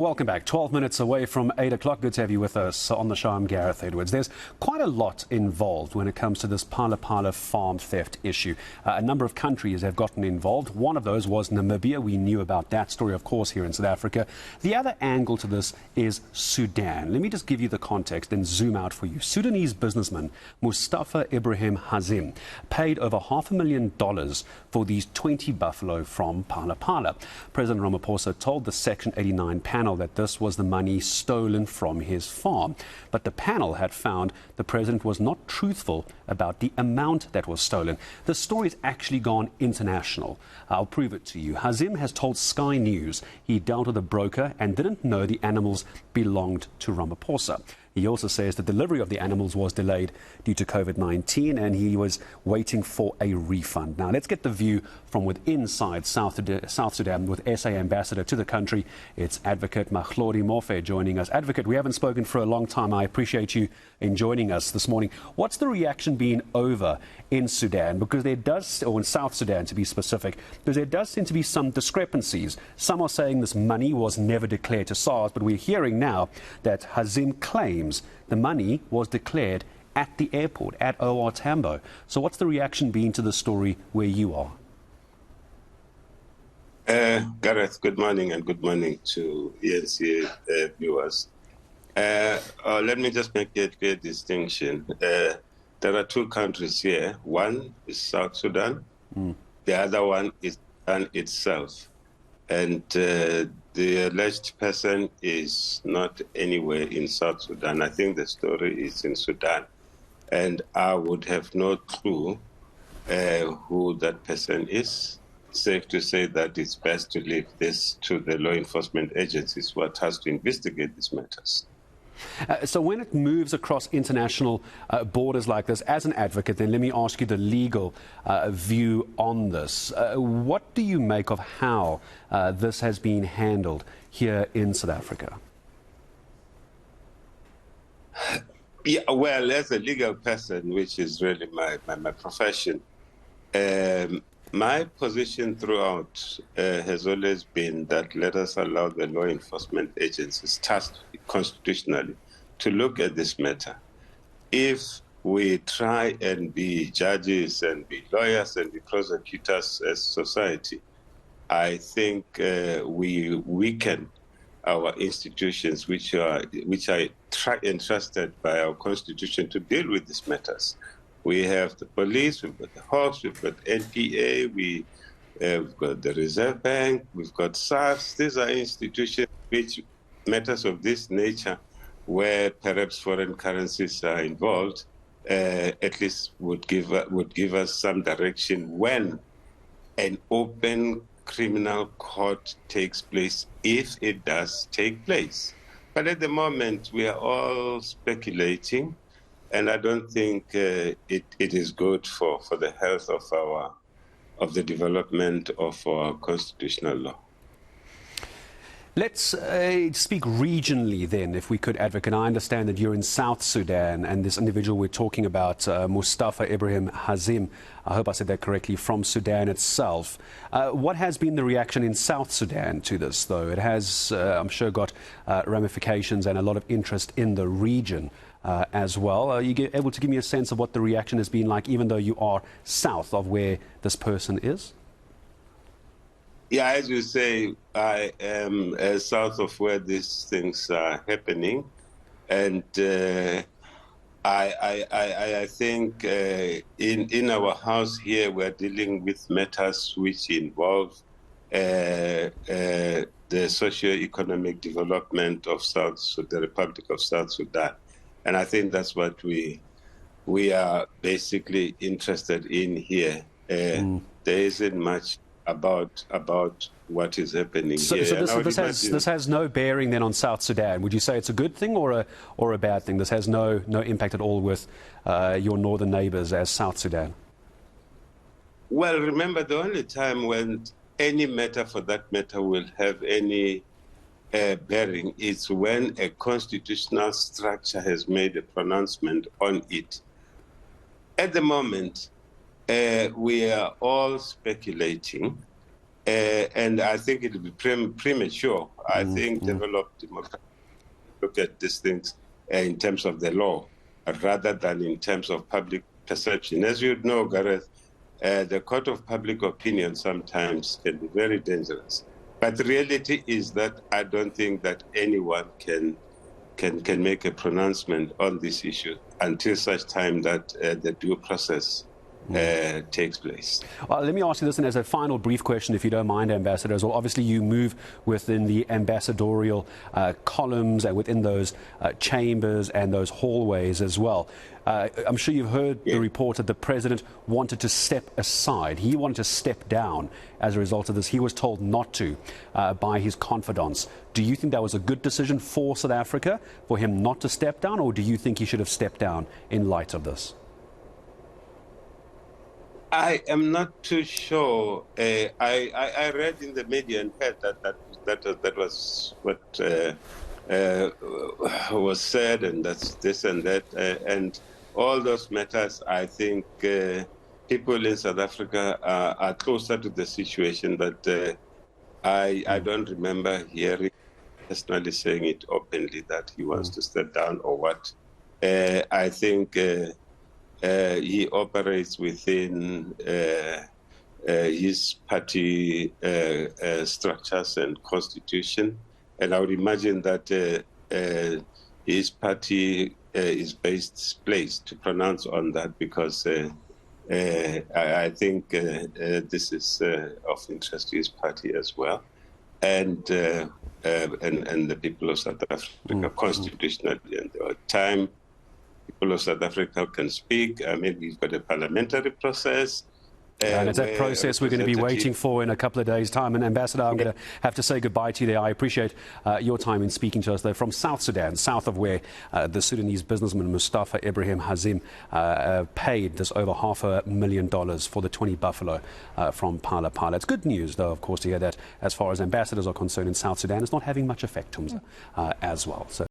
Welcome back. 12 minutes away from 8 o'clock. Good to have you with us on the show. I'm Gareth Edwards. There's quite a lot involved when it comes to this Phala Phala farm theft issue. A number of countries have gotten involved. One of those was Namibia. We knew about that story, of course, here in South Africa. The other angle to this is Sudan. Let me just give you the context and zoom out for you. Sudanese businessman Mustafa Ibrahim Hazim paid over $500,000 for these 20 buffalo from Phala Phala. President Ramaphosa told the Section 89 panel that this was the money stolen from his farm. But the panel had found the president was not truthful about the amount that was stolen. The story's actually gone international. I'll prove it to you. Hazim has told Sky News he dealt with a broker and didn't know the animals belonged to Ramaphosa. He also says the delivery of the animals was delayed due to COVID-19 and he was waiting for a refund. Now, let's get the view from within South Sudan with SA Ambassador to the country. It's Advocate Mahlodi Muofhe joining us. Advocate, we haven't spoken for a long time. I appreciate you in joining us this morning. What's the reaction been over in Sudan? Because there does, or in South Sudan to be specific, because there does seem to be some discrepancies. Some are saying this money was never declared to SARS, but we're hearing now that Hazim claims the money was declared at the airport, at OR Tambo. So what's the reaction been to the story where you are? Gareth, good morning, and good morning to ENC viewers. Let me just make a clear distinction. There are two countries here. One is South Sudan. The other one is Sudan itself. And the alleged person is not anywhere in South Sudan. I think the story is in Sudan. And I would have no clue who that person is. Safe to say that it's best to leave this to the law enforcement agencies what has to investigate these matters. So when it moves across international borders like this, as an advocate, then let me ask you the legal view on this. What do you make of how this has been handled here in South Africa? Yeah, well, as a legal person, which is really my profession, my position throughout has always been that let us allow the law enforcement agencies tasked constitutionally to look at this matter. If we try and be judges and be lawyers and be prosecutors as society, I think we weaken our institutions which are entrusted by our constitution to deal with these matters. We have the police, we've got the Hawks, we've got NPA, we've got the Reserve Bank, we've got SARS. These are institutions which matters of this nature, where perhaps foreign currencies are involved, at least would give us some direction when an open criminal court takes place, if it does take place. But at the moment, we are all speculating. And I don't think it is good for the health of the development of our constitutional law. Let's speak regionally then, if we could, Advocate. I understand that you're in South Sudan, and this individual we're talking about, Mustafa Ibrahim Hazim, I hope I said that correctly, from Sudan itself. What has been the reaction in South Sudan to this, though? It has, I'm sure, got ramifications and a lot of interest in the region as well. Are you able to give me a sense of what the reaction has been like, even though you are south of where this person is? Yeah, as you say, I am south of where these things are happening, and I think in our house here we're dealing with matters which involve the socio-economic development of the Republic of South Sudan, and I think that's what we are basically interested in here. There isn't much about what is happening here. So this has no bearing then on South Sudan. Would you say it's a good thing or a bad thing? This has no impact at all with your northern neighbours as South Sudan? Well, remember, the only time when any matter for that matter will have any bearing is when a constitutional structure has made a pronouncement on it. At the moment, we are all speculating, And I think it would be premature. I think developed democracy look at these things in terms of the law rather than in terms of public perception. As you know, Gareth, the court of public opinion sometimes can be very dangerous. But the reality is that I don't think that anyone can make a pronouncement on this issue until such time that the due process takes place. Well, let me ask you this, and as a final brief question, if you don't mind, Ambassador, as well. Obviously, you move within the ambassadorial columns and within those chambers and those hallways as well. I'm sure you've heard the report that the president wanted to step aside. He wanted to step down as a result of this. He was told not to by his confidants. Do you think that was a good decision for South Africa, for him not to step down, or do you think he should have stepped down in light of this? I am not too sure. I read in the media and heard that was what was said, and that's this and that, and all those matters. I think people in South Africa are closer to the situation, but I don't remember hearing personally saying it openly that he wants to step down or what. I think he operates within his party structures and constitution, and I would imagine that his party is placed to pronounce on that, because I think this is of interest to his party as well, and the people of South Africa constitutionally, and the time people of South Africa can speak. I mean, we've got a parliamentary process. And it's that process we're going to be waiting for in a couple of days' time. And Ambassador, I'm going to have to say goodbye to you there. I appreciate your time in speaking to us there from South Sudan, south of where the Sudanese businessman Mustafa Ibrahim Hazim paid this over $500,000 for the 20 buffalo from Phala Phala. It's good news, though, of course, to hear that as far as ambassadors are concerned in South Sudan, it's not having much effect as well. So